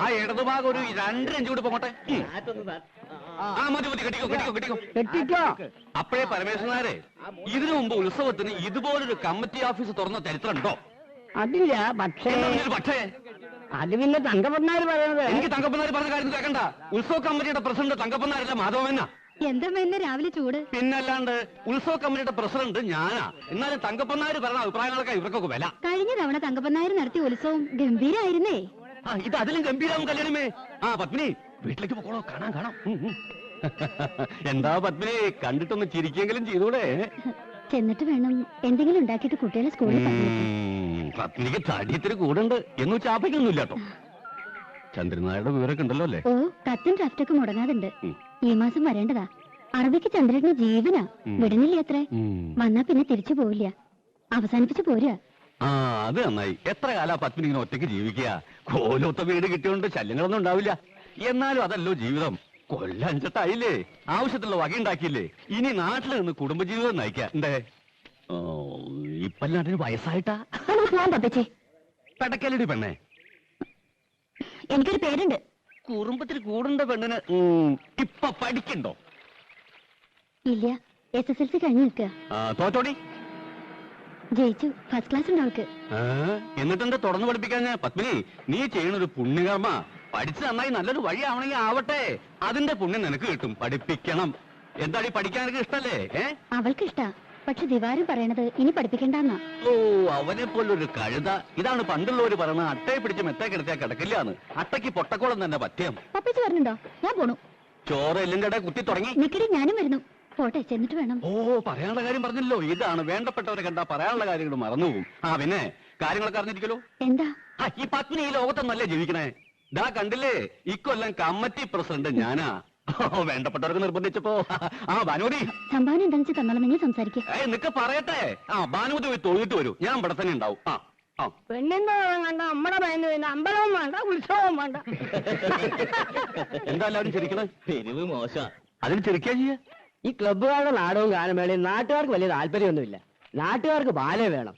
ആ ഇടതുഭാഗം ഒരു 2 ഇഞ്ച് കൂടി പോകട്ടെ. ആ മതി മതി, കെട്ടിക്കോ കെട്ടിക്കോ കെട്ടിക്കോ കെട്ടിക്കോ. അപ്പോഴേ പരമേശ്വരനാരെ, ഇതിനു മുമ്പ് ഉത്സവത്തിന് ഇതുപോലൊരു കമ്മിറ്റി ഓഫീസ് തുറന്ന ചരിത്രം ഉണ്ടോ? അതില്ല. പക്ഷേ അത് പിന്നെ തങ്കപ്പനാര് പറയുന്നത്. എനിക്ക് തങ്കപ്പനാര് പറഞ്ഞ കാര്യം കേൾക്കണ്ട. ഉത്സവ കമ്മിറ്റിയുടെ പ്രസിഡന്റ് തങ്കപ്പനാരല്ല, മാധവനാ. എന്താ ഇന്ന് രാവിലെ ചൂട്? പിന്നല്ലാണ്ട് ഉത്സവ കമ്മിറ്റിയുടെ പ്രസിഡന്റ് ഞാനാ. എന്നാലും തങ്കപ്പനാര് പറഞ്ഞ അഭിപ്രായങ്ങളൊക്കെ ഇവർക്കൊക്കെ വില. കഴിഞ്ഞ തവണ തങ്കപ്പനാര് നടത്തിയ ഉത്സവം ഗംഭീരായിരുന്നേ. ഇത് അതിലും ഗംഭീരാവും കല്യാണമേ. ആ പത്മിനി, വീട്ടിലേക്ക് പോകണോ? കാണാൻ കാണാം. എന്താ പത്മിനി, കണ്ടിട്ടൊന്ന് ചിരിക്കെങ്കിലും ചെയ്തൂടെ? ചെന്നിട്ട് വേണം എന്തെങ്കിലും ഉണ്ടാക്കിയിട്ട് കുട്ടികളെ സ്കൂളിൽ പറഞ്ഞേക്കാൻ. പത്മിനിക്ക് തടിയത്തിന് കൂടുണ്ട് എന്ന് ചാപ്പയ്ക്കൊന്നുമില്ല കേട്ടോ. ചന്ദ്രനായുടെ വിവരമൊക്കെ ഉണ്ടല്ലോ അല്ലേ? ഓ, കത്തും ഡ്രാഫ്റ്റൊക്കെ മുടങ്ങാതുണ്ട്. ഈ മാസം വരേണ്ടതാ. അറബിക്ക് ചന്ദ്രന് ജീവനാ. വിടുന്നില്ല അത്രേ. വന്നാ പിന്നെ തിരിച്ചു പോവില്ല. അവസാനിപ്പിച്ചു പോരാ. ആ, അത് നന്നായി. എത്ര കാലാ പത്മിനി ഇങ്ങനെ ഒറ്റയ്ക്ക് ജീവിക്കുക? കോലൊത്ത വീട് കിട്ടിയോണ്ട് ശല്യങ്ങളൊന്നും ഉണ്ടാവില്ല. എന്നാലും അതല്ലോ ജീവിതം. കൊല്ലം 5-8 ആവശ്യത്തിലുള്ള വകയുണ്ടാക്കിയില്ലേ? ഇനി നാട്ടിൽ നിന്ന് കുടുംബജീവിതം നയിക്കാം. എന്തേ ഇപ്പല്ലാണ്ടിന് വയസ്സായിട്ടാ? പെടക്കലടി പെണ്ണേ, എനിക്കൊരു പേരുണ്ട്. കുറുമ്പത്തിൽ കൂടുണ്ട പെണ്ണിന് ഇപ്പൊ പഠിക്കണ്ടോ? ഇല്ല, SSLC കഴിഞ്ഞു നിൽക്കുക. തോറ്റോടി? ജയിച്ചു. ഫസ്റ്റ് ക്ലാസ് ഉണ്ട് അവൾക്ക്. എന്നിട്ടെന്താ തുടർന്ന് പഠിപ്പിക്കാൻ? പത്മിനി, നീ ചെയ്യണൊരു പുണ്യകർമ്മ. പഠിച്ച് നന്നായി നല്ലൊരു വഴി ആവണമെങ്കിൽ ആവട്ടെ. അതിന്റെ പുണ്യം നിനക്ക് കിട്ടും. പഠിപ്പിക്കണം. എന്താടി, പഠിക്കാൻ നിനക്ക് ഇഷ്ടല്ലേ? അവൾക്ക് ഇഷ്ടാ. പക്ഷെ ദിവാരം പറയണത് ഇനി പഠിപ്പിക്കണ്ടെന്നാ. ഓ, അവനെ പോലൊരു കഴുത. ഇതാണ് പണ്ടുള്ളവര് പറയണ അട്ടയെ പിടിച്ച് മെത്തേ കിടത്തിയാ കിടക്കില്ലാന്ന്. അട്ടയ്ക്ക് പൊട്ടക്കോളം തന്നെ പത്യം. പപ്പിച്ച് പറഞ്ഞിട്ടുണ്ടോ? ഞാൻ പോണു. ചോറ് എല്ലിന്റെ ഇടയിൽ കുത്തി തുടങ്ങി. നിക്കടി, ഞാനും വരുന്നു. പോട്ടെ, ചെന്നിട്ട് വേണം. ഓ, പറയാനുള്ള കാര്യം പറഞ്ഞല്ലോ. ഇതാണ് വേണ്ടപ്പെട്ടവരെ കണ്ടാ പറയാനുള്ള കാര്യങ്ങൾ മറന്നുപോകും. ആ, പിന്നെ കാര്യങ്ങളൊക്കെ അറിഞ്ഞിരിക്കലോ? എന്താ? ഈ പത്മിനി ഈ ലോകത്തൊന്നല്ലേ ജീവിക്കണേ? ദാ കണ്ടില്ലേ, ഇക്കൊല്ലം കമ്മിറ്റി പ്രസിഡന്റ് ഞാനാ. വേണ്ടപ്പെട്ടവർക്ക് നിർബന്ധിച്ചപ്പോ. ആ ഭാനുമതി, സംഭാവന എന്താണെന്ന് തന്നോളം നിങ്ങൾ സംസാരിക്കേ. നിനക്ക് പറയട്ടെ. ആ, ഭാനുമതി പോയി തൊഴുതിട്ട് വരൂ. ഞാൻ ഇവിടെ തന്നെ ഉണ്ടാവും. പെണ്ണെന്തോ കണ്ട അമ്മടെ പയ്യന് പിന്നെ അമ്പലവും വേണ്ട, ഉത്സവവും വേണ്ട. എന്താ എല്ലാവരും ചിരിക്കണേ? തെരുവ് മോശം. അതിന് ചിരിക്കാ ചെയ്യ. ഈ ക്ലബ്ബുകാരുടെ നാടകവും ഗാനമേളയും നാട്ടുകാർക്ക് വലിയ താല്പര്യമൊന്നുമില്ല. നാട്ടുകാർക്ക് ബാലേ വേണം.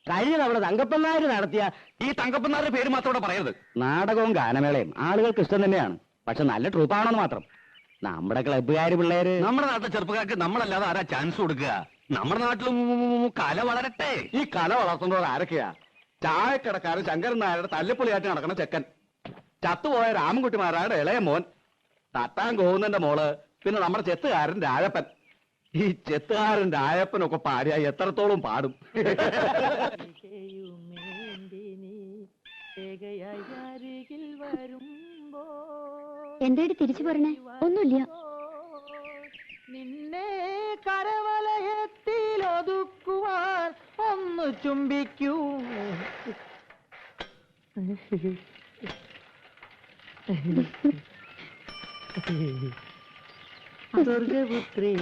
കഴിഞ്ഞ തവണ തങ്കപ്പനാര് നടത്തിയ ഈ തങ്കപ്പനാരുടെ പേര് മാത്രം ഇവിടെ പറയരുത്. നാടകവും ഗാനമേളയും ആളുകൾക്ക് ഇഷ്ടം തന്നെയാണ്. പക്ഷെ നല്ല ട്രൂപ്പാണെന്ന് മാത്രം. നമ്മുടെ ക്ലബ്ബുകാര് പിള്ളേര്, നമ്മുടെ നാട്ടിലെ ചെറുപ്പക്കാർക്ക് നമ്മളല്ലാതെ ആരാ ചാൻസ് കൊടുക്കുക? നമ്മുടെ നാട്ടിലും കല വളരട്ടെ. ഈ കല വളർത്തുന്നവർ ആരൊക്കെയാ? ചായക്കടക്കാരൻ ശങ്കരൻ നായരുടെ തല്ലിപ്പൊളിയായിട്ട് നടക്കുന്ന ചെക്കൻ, ചത്തുപോയ രാമൻകുട്ടിമാരായുടെ ഇളയ മോൻ, തട്ടാൻ കോവുന്നന്റെ മോള്, പിന്നെ നമ്മുടെ ചെത്തുകാരൻ രാജപ്പൻ. ഈ ചെത്തുകാരൻ രാജപ്പനൊക്കെ പാടിയ എത്രത്തോളം പാടും. എന്തായിട്ട് തിരിച്ചു പറഞ്ഞേ? ഒന്നുമില്ല. നിന്നെ കരവലയത്തിൽ ഒതുക്കുവാൻ ഒന്ന് ചുംബിക്കൂ.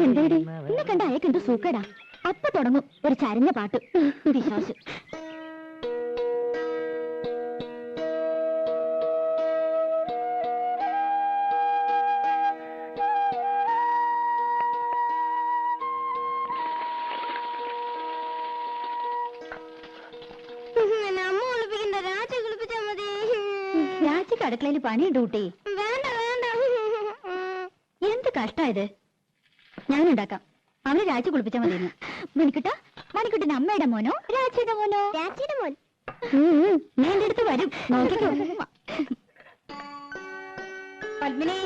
എന്താടി എന്നെ കണ്ട അയക്കെന്ത് സൂക്കേടാ. അപ്പൊ തുടങ്ങും ഒരു ചരഞ്ഞ പാട്ട്. വിശ്വാസം. രാജിക്ക് അടുക്കളയിൽ പണിയുണ്ട് കുട്ടി. എന്ത് കഷ്ടായത്. ഞാനുണ്ടാക്കാം. അവന് രാജി കുളിപ്പിച്ചാൽ മതിയെന്ന്. മണിക്കുട്ട, മണിക്കുട്ടൻ അമ്മയുടെ മോനോ രാജിയുടെ മോനോ? രാജിയുടെ മോൻ. നീ എന്റെ അടുത്ത് വരും, നോക്കിക്കോ. പത്മിനി,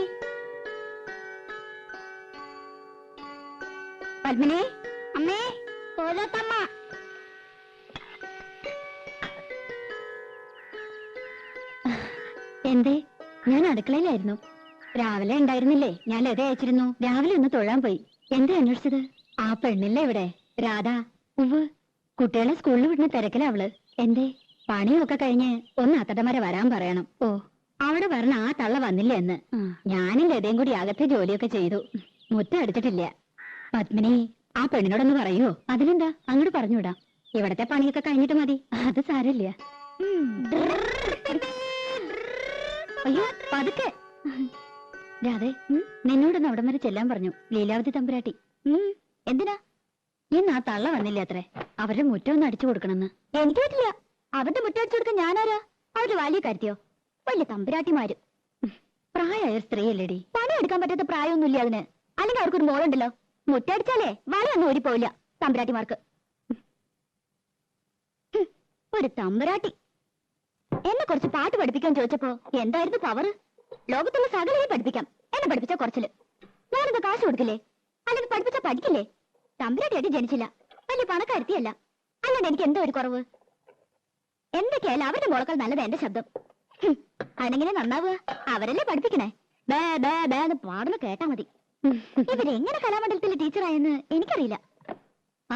പത്മിനി, അമ്മേ, കോലത്തമ്മ. എന്തേ? ഞാൻ അടുക്കളയിലായിരുന്നു. രാവിലെ ഉണ്ടായിരുന്നില്ലേ? ഞാൻ ലത അയച്ചിരുന്നു. രാവിലെ ഒന്ന് തൊഴാൻ പോയി. എന്താ അന്വേഷിച്ചത്? ആ പെണ്ണില്ല ഇവിടെ, രാധ. ഉവ്, കുട്ടികളെ സ്കൂളിൽ വിടുന്ന തിരക്കില അവള്. എന്തേ? പണിയൊക്കെ കഴിഞ്ഞ് ഒന്ന് അത്തടമര വരാൻ പറയണം. ഓ, അവിടെ പറഞ്ഞ ആ തള്ള വന്നില്ല എന്ന്. ഞാനും ലതയും കൂടി അകത്തെ ജോലിയൊക്കെ ചെയ്തു. മുറ്റം അടിച്ചിട്ടില്ല. പത്മിനി, ആ പെണ്ണിനോടൊന്ന് പറയുവോ? അതിനെന്താ, അങ്ങോട്ട് പറഞ്ഞുവിടാം. ഇവിടത്തെ പണിയൊക്കെ കഴിഞ്ഞിട്ട് മതി. അത് സാരമില്ല. അയ്യോ, പതുക്കെ. രാധേ, നിന്നോടൊന്ന് അവിടം വരെ ചെല്ലാൻ പറഞ്ഞു ലീലാവതി തമ്പുരാട്ടി. എന്തിനാ? ഇന്ന് ആ തള്ള വന്നില്ല അത്രേ. അവരുടെ മുറ്റം ഒന്ന് അടിച്ചു കൊടുക്കണമെന്ന്. എനിക്ക് പറ്റില്ല. അവരുടെ മുറ്റം അടിച്ചു കൊടുക്കാൻ ഞാനാരാ? അവര് വലിയ കാര്യത്തിയോ? വലിയ തമ്പുരാട്ടിമാര്. പ്രായമായ സ്ത്രീയല്ലേടി, പണിയെടുക്കാൻ പറ്റാത്ത പ്രായമൊന്നുമില്ല അതിന്. അല്ലെങ്കിൽ അവർക്കൊരു മോളുണ്ടല്ലോ, മുറ്റടിച്ചാലേ വളയൊന്നും ഓടിപ്പോവില്ല തമ്പുരാട്ടിമാർക്ക്. ഒരു തമ്പുരാട്ടി എന്നെ കുറച്ച് പാട്ട് പഠിപ്പിക്കാൻ ചോദിച്ചപ്പോ എന്തായിരുന്നു പവർ? ലോകത്തുള്ള സകലയെ പഠിപ്പിക്കാം, എന്നെ പഠിപ്പിച്ച കുറച്ചില്. ഞാനെന്താ കാശ് കൊടുക്കില്ലേ? അല്ലെങ്കിൽ പഠിപ്പിച്ച പഠിക്കില്ലേ? തമ്പുരാട്ടിയായിട്ട് ജനിച്ചില്ല, വലിയ പണക്കാരുത്തിയല്ല. അല്ലാണ്ട് എനിക്ക് എന്തോ ഒരു കുറവ്? എന്തൊക്കെയായാലും അവരുടെ മോളക്കാൾ നല്ലത് എന്റെ ശബ്ദം. അതെങ്ങനെ നന്നാവുക? അവരല്ലേ പഠിപ്പിക്കണേ. ബേ ബേ ബേ എന്ന് പാടുന്ന കേട്ടാ മതി. ഇവരെങ്ങനെ കലാമണ്ഡലത്തിലെ ടീച്ചറായെന്ന് എനിക്കറിയില്ല.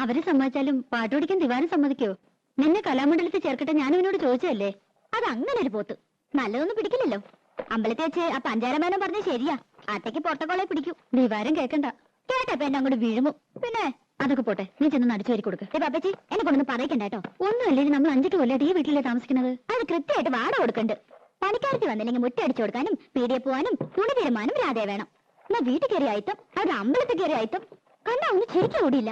അവര് സമ്മതിച്ചാലും പാട്ട് പഠിക്കാൻ ദിവാരം സമ്മതിക്കോ? നിന്നെ കലാമണ്ഡലത്തിൽ ചേർക്കട്ടെ ഞാൻ ഇവനോട് ചോദിച്ചതല്ലേ. അത് അങ്ങനെ ഒരു പോത്ത് നല്ലതൊന്നും പിടിക്കില്ലല്ലോ. അമ്പലത്തിൽ വെച്ച് ആ പഞ്ചാരമേനം പറഞ്ഞ ശരിയാ, അട്ടയ്ക്ക് പൊട്ടക്കോളെ പിടിക്കൂ. ദിവാരം കേക്കണ്ട, കേട്ടപ്പോ എന്നെ അങ്ങോട്ട് വീഴുമോ. പിന്നെ അതൊക്കെ പോട്ടെ, നീ ചെന്ന് അടിച്ചു വരി കൊടുക്ക്. പാപ്പച്ചി എന്നെ കൊണ്ടൊന്ന് പറയിക്കണ്ട കേട്ടോ. ഒന്നുമല്ലേ, നമ്മൾ 5 കൊല്ലമായിട്ട് ഈ വീട്ടിലേ താമസിക്കുന്നത്. അത് കൃത്യമായിട്ട് വാട കൊടുക്കണ്ട്. പണിക്കാർക്ക് വന്നില്ലെങ്കിൽ മുറ്റ അടിച്ചു കൊടുക്കാനും പീടിയെ പോവാനും തുണി തീരുമാനം രാധയെ വേണം. എന്നാ വീട്ടിൽ കയറി ആയിത്തം, അവിടെ അമ്പലത്തിൽ കയറി ആയിത്തം കണ്ടാ ഒന്നും ശരിക്കും ഓടിയില്ല.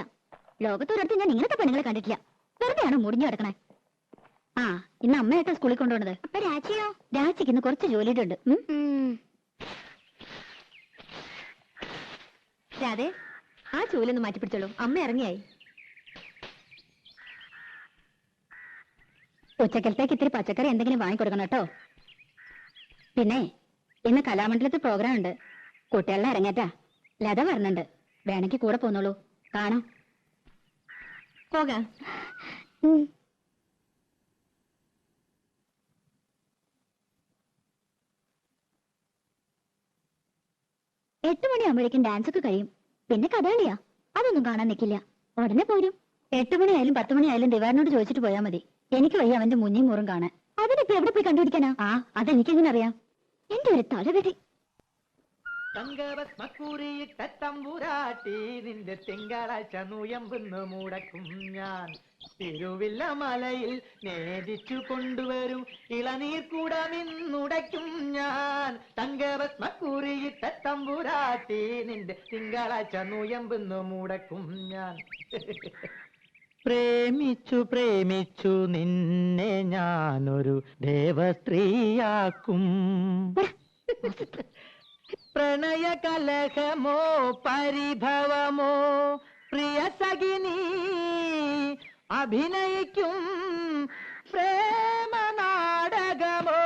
ലോകത്തൊരിടത്ത് ഞാൻ ഇങ്ങനത്തെ പെണ്ണുങ്ങളെ കണ്ടിട്ടില്ല. വെറുതെയാണോ മുടിഞ്ഞു കിടക്കണേ? ആ, ഇന്ന് അമ്മയായിട്ടാ സ്കൂളിൽ കൊണ്ടുപോണത്. അപ്പൊ രാജിയോ? രാജിക്ക് ഇന്ന് കുറച്ച് ജോലിയുടെ ഉണ്ട്. രാധേ, ആ ചൂലൊന്ന് മാറ്റി പിടിച്ചോളൂ, അമ്മ ഇറങ്ങിയായി. ഉച്ചക്കലത്തേക്ക് ഇത്തിരി പച്ചക്കറി എന്തെങ്കിലും വാങ്ങിക്കൊടുക്കണം കേട്ടോ. പിന്നെ ഇന്ന് കലാമണ്ഡലത്തിൽ പ്രോഗ്രാം ഉണ്ട്, കുട്ടികളെ ഇറങ്ങേറ്റാ. ലത പറഞ്ഞിട്ടുണ്ട്, വേണമെങ്കിൽ കൂടെ പോന്നോളൂ, കാണാം. പോകാം. 8 മണിയാകുമ്പോഴേക്കും ഡാൻസ് ഒക്കെ കഴിയും. പിന്നെ കഥകളിയാ, അതൊന്നും കാണാൻ നിൽക്കില്ല, ഉടനെ പോരും. 8 മണിയായാലും 10 മണിയായാലും ദിവാറിനോട് ചോദിച്ചിട്ട് പോയാൽ മതി. എനിക്ക് വയ്യ അവന്റെ മുന്നിയും മൂറും കാണാൻ. അതിനിപ്പോ എവിടെ പോയി കണ്ടുപിടിക്കാനാ? ആ, അതെനിക്കെങ്ങനെ അറിയാം? എന്റെ ഒരു തലവെടി. തങ്കഭസ്മക്കുറിയിട്ട തമ്പുരാട്ടി നിന്റെ തിങ്കളാഴ്ച നുയമ്പെന്ന് മുടക്കും ഞാൻ. തിരുവില്ല മലയിൽ നേദിച്ചു കൊണ്ടുവരും ഇളനീർ കൂടമിന്നുടയ്ക്കും ഞാൻ. തങ്കഭസ്മക്കുറിയിട്ട തമ്പുരാട്ടി നിന്റെ തിങ്കളാഴ്ച നുയമ്പെന്ന് മുടക്കും ഞാൻ. പ്രേമിച്ചു പ്രേമിച്ചു നിന്നെ ഞാനൊരു ദേവസ്ത്രീയാക്കും. പ്രണയ കലഹമോ പരിഭവമോ പ്രിയ സഖിനി അഭിനയിക്കും പ്രേമ നാടകമോ.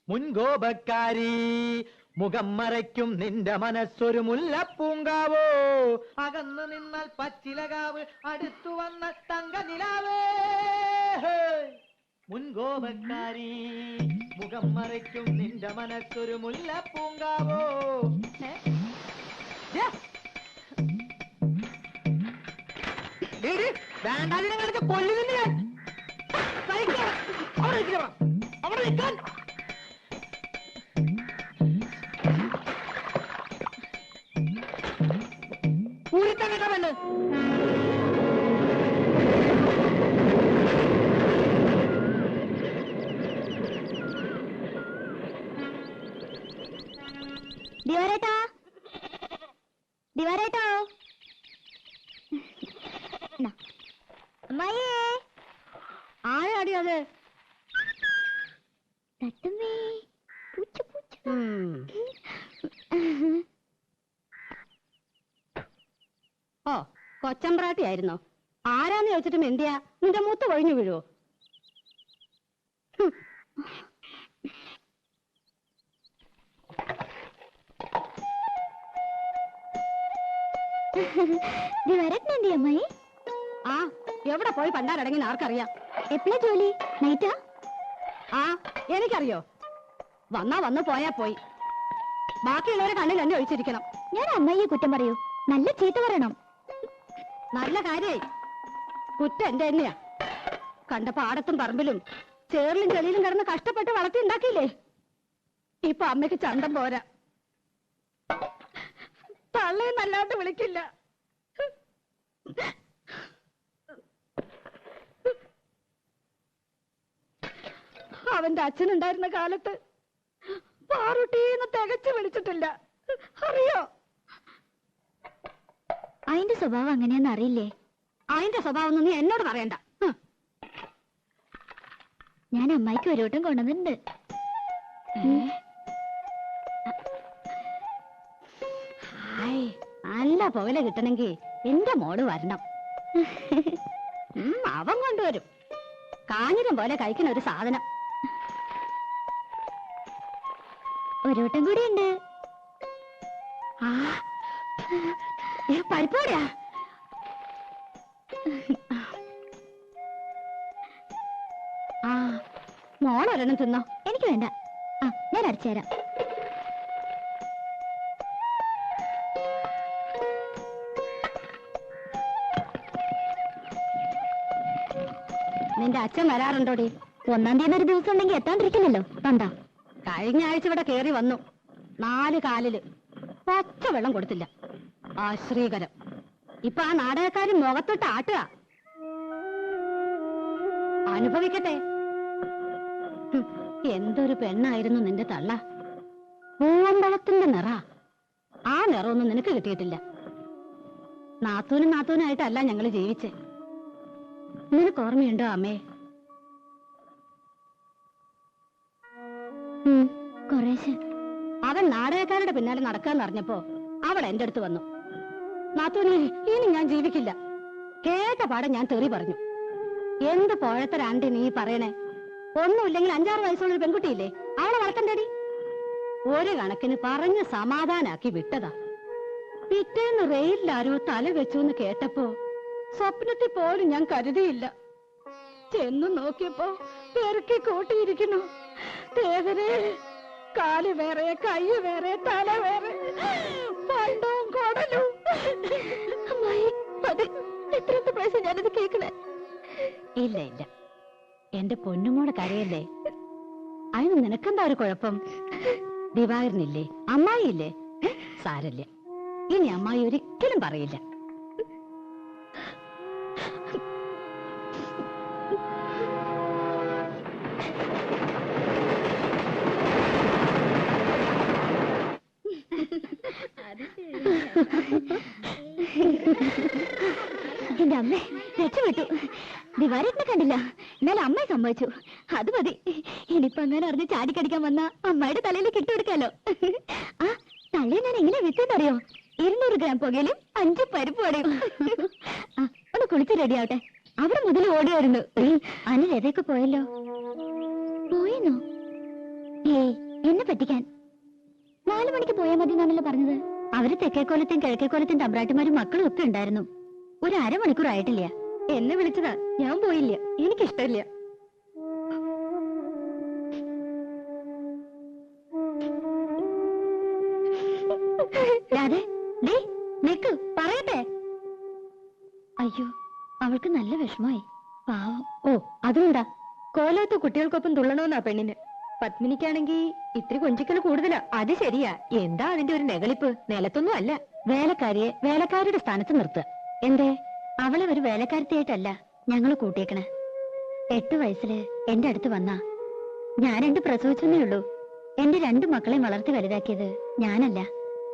മുൻകോപക്കാരി മുഖം മറയ്ക്കും നിന്റെ മനസ്സൊരു മുല്ലപ്പൂങ്കാവോ. അകന്നു നിന്നാൽ പച്ചിലകാവ് അടുത്തു വന്ന തങ്കനിലാവേ. മുൻകോപക്കാരി മുഖം മറയ്ക്കും നിന്റെ മനസ്സൊരു മുല്ലപ്പൂങ്കാവോ. വേണ്ടാതിനെ കൊല്ലുന്നില്ല ഞാൻ. അവിടെ നിൽക്കാൻ പൂരിത്തം കേട്ടവന്. ദിവാരേട്ടാ, ദിവാരേട്ടോ, അമ്മായിയേ, ആരാടി അത്? തട്ടുമ്മേ, പൂച്ച പൂച്ച. ഓ, കൊച്ചമ്പ്രാട്ടി ആയിരുന്നോ? ആരാന്ന് ചോദിച്ചിട്ടും എന്തിയാ നിന്റെ മൂത്ത് കൊഴിഞ്ഞു വീഴുവോ? ദിവാരേട്ടൻ എന്തി അമ്മായി? ആ, എവിടെ പോയി പണ്ടാരടങ്ങി ആർക്കറിയാം? എപ്പോഴാ ജോലി? നൈറ്റാ? ആ, എനിക്കറിയോ? വന്നാ വന്നു പോയാ പോയി. ബാക്കിയുള്ളവരെ കണ്ണിൽ എന്നെ ഒഴിച്ചിരിക്കണം. ഞാൻ അമ്മായിയെ കുറ്റം പറയൂ, നല്ല ചീത്ത പറയണം. നല്ല കാര്യായി. കുറ്റം എന്റെ തന്നെയാ. കണ്ട പാടത്തും പറമ്പിലും ചേറിലും ചെളിയിലും കിടന്ന് കഷ്ടപ്പെട്ട് വളർത്തി ഉണ്ടാക്കിയില്ലേ? ഇപ്പൊ അമ്മയ്ക്ക് ചന്തം പോരാ. തള്ളയെന്നല്ലാണ്ട് വിളിക്കില്ല. അവന്റെ അച്ഛനുണ്ടായിരുന്ന കാലത്ത് പാറുട്ടീന്ന് തികച്ചു വിളിച്ചിട്ടില്ല, അറിയോ? അതിന്റെ സ്വഭാവം അങ്ങനെയാന്ന് അറിയില്ലേ? അതിന്റെ സ്വഭാവം ഒന്നും നീ എന്നോട് പറയണ്ട. ഞാൻ അമ്മായിക്ക് ഒരു വട്ടം കൊണ്ടുവന്നിട്ടുണ്ട്. ഹായ്, നല്ല പുകല കിട്ടണമെങ്കിൽ എന്റെ മോള് വരണം. അവൻ കൊണ്ടുവരും. കാഞ്ഞിരം പോലെ കഴിക്കുന്ന ഒരു സാധനം. ഒരു വട്ടം കൂടി ഉണ്ട്. ആ, പരിപ്പോടാ. ആ, മോളൊരെണ്ണം തിന്നോ. എനിക്ക് വേണ്ട. ആ, ഞാൻ അടിച്ചു തരാം. നിന്റെ അച്ഛൻ വരാറുണ്ടോടി? 1-ാം തീയതി ഒരു ദിവസം ഉണ്ടെങ്കിൽ എത്താണ്ടിരിക്കില്ലല്ലോ. കണ്ടാ, കഴിഞ്ഞ ആഴ്ച ഇവിടെ കേറി വന്നു. 4 കാലില് പച്ച വെള്ളം കൊടുത്തില്ല. ആശ്രീകരം. ഇപ്പൊ ആ നാടകക്കാരൻ മുഖത്തോട്ട് ആട്ടുക. അനുഭവിക്കട്ടെ. ഹും, എന്തൊരു പെണ്ണായിരുന്നു നിന്റെ തള്ള. പൂവമ്പഴത്തിന്റെ നിറ. ആ നിറമൊന്നും നിനക്ക് കിട്ടിയിട്ടില്ല. നാത്തൂനായിട്ടല്ല ഞങ്ങള് ജീവിച്ചേ. നിനക്ക് ഓർമ്മയുണ്ടോ അമ്മേ? കുറേശ്ശെ. അവൻ നാടകക്കാരുടെ പിന്നാലെ നടക്കാന്ന് അറിഞ്ഞപ്പോ അവൾ എന്റെ അടുത്ത് വന്നു. നാത്തൂനെ, ഇനി ഞാൻ ജീവിക്കില്ല. കേട്ട പാടെ ഞാൻ തെറി പറഞ്ഞു. എന്ത് പോഴത്തരാണ്ടി നീ പറയണേ? ഒന്നുമില്ലെങ്കിൽ 5-6 വയസ്സുള്ളൊരു പെൺകുട്ടിയില്ലേ, അവളെ വളർത്തണ്ടേടി. ഒരു കണക്കിന് പറഞ്ഞ് സമാധാനാക്കി വിട്ടതാ. പിറ്റേന്ന് റെയിലാരോ തല വെച്ചു എന്ന് കേട്ടപ്പോ സ്വപ്നത്തിൽ പോലും ഞാൻ കരുതിയില്ല. ചെന്നു നോക്കിയപ്പോ പെറുക്കി കൂട്ടിയിരിക്കുന്നു. ദേവരെ, കാല് വേറെ, കൈ വേറെ, തല വേറെ, പണ്ടവും കൊടലും. അമ്മായി, അത് എത്രത്തെ പ്രാവശ്യം ഞാനത് കേൾക്കണേ? ഇല്ല ഇല്ല, എന്റെ പൊന്നുമോടെ കരയല്ലേ. അതിന് നിനക്കെന്താ ഒരു കുഴപ്പം? ദിവാകരനില്ലേ, അമ്മായില്ലേ? സാരല്ല, ഇനി അമ്മായി ഒരിക്കലും പറയില്ല. എന്റെ അമ്മേ, രക്ഷപ്പെട്ടു. ദിവാരേട്ടനെ കണ്ടില്ല, എന്നാലും അമ്മയെ സംഭവിച്ചു. അത് മതി. ഇനിയിപ്പൊ അങ്ങനെ അറിഞ്ഞ് ചാടിക്കടിക്കാൻ വന്ന അമ്മയുടെ തലയിൽ കിട്ടുകൊടുക്കാലോ. ആ തലയിൽ ഞാൻ എങ്ങനെ വിറ്റെന്നറിയോ? 200 ഗ്രാം പുകയിലും 5 പരിപ്പ് വടയും. ആ, ഒന്ന് കുളിച്ച് റെഡിയാവട്ടെ. അവിടെ മുതൽ ഓടി വരുന്നു. അനിൽ എതൊക്കെ പോയല്ലോ. പോയെന്നോ? ഏയ്, എന്നെ പറ്റിക്കാൻ. 4 മണിക്ക് പോയാൽ മതി എന്നാണല്ലോ പറഞ്ഞത്. അവര് തെക്കേക്കോലത്തെയും കിഴക്കേക്കോലത്തെയും തമ്പ്രാട്ടിമാരും മക്കളും ഒക്കെ ഉണ്ടായിരുന്നു. ഒരു 1/2 മണിക്കൂർ ആയിട്ടില്ല. എന്നെ വിളിച്ചതാ, ഞാൻ പോയില്ല. എനിക്കിഷ്ടമില്ല. രാധേ, ദേ, നിക്ക്, പറയട്ടെ. അയ്യോ, അവൾക്ക് നല്ല വിഷമായി. പാവം. ഓ, അതുകൊണ്ടാ കോലത്ത് കുട്ടികൾക്കൊപ്പം തുള്ളണമെന്നാ പെണ്ണിന്. പത്മിനിക്കാണെങ്കി ഇത്തിരി കൊഞ്ചിക്കൽ കൂടുതലാ. അത് ശരിയാ. എന്താ അതിന്റെ ഒരു നെകളിപ്പ്? നിലത്തൊന്നും അല്ല. വേലക്കാരിയെ വേലക്കാരിയുടെ സ്ഥാനത്ത് നിർത്തുക. എന്തേ? അവളെ ഒരു വേലക്കാരത്തിയായിട്ടല്ല ഞങ്ങള് കൂട്ടിയേക്കണേ. 8 വയസ്സില് എന്റെ അടുത്ത് വന്നാ ഞാൻ 2 പ്രസവിച്ചെന്നേ ഉള്ളൂ. എന്റെ 2 മക്കളെയും വളർത്തി വലുതാക്കിയത് ഞാനല്ല,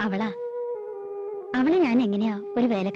അവളാ. അവളെ ഞാൻ എങ്ങനെയാ ഒരു വേലക്കാരി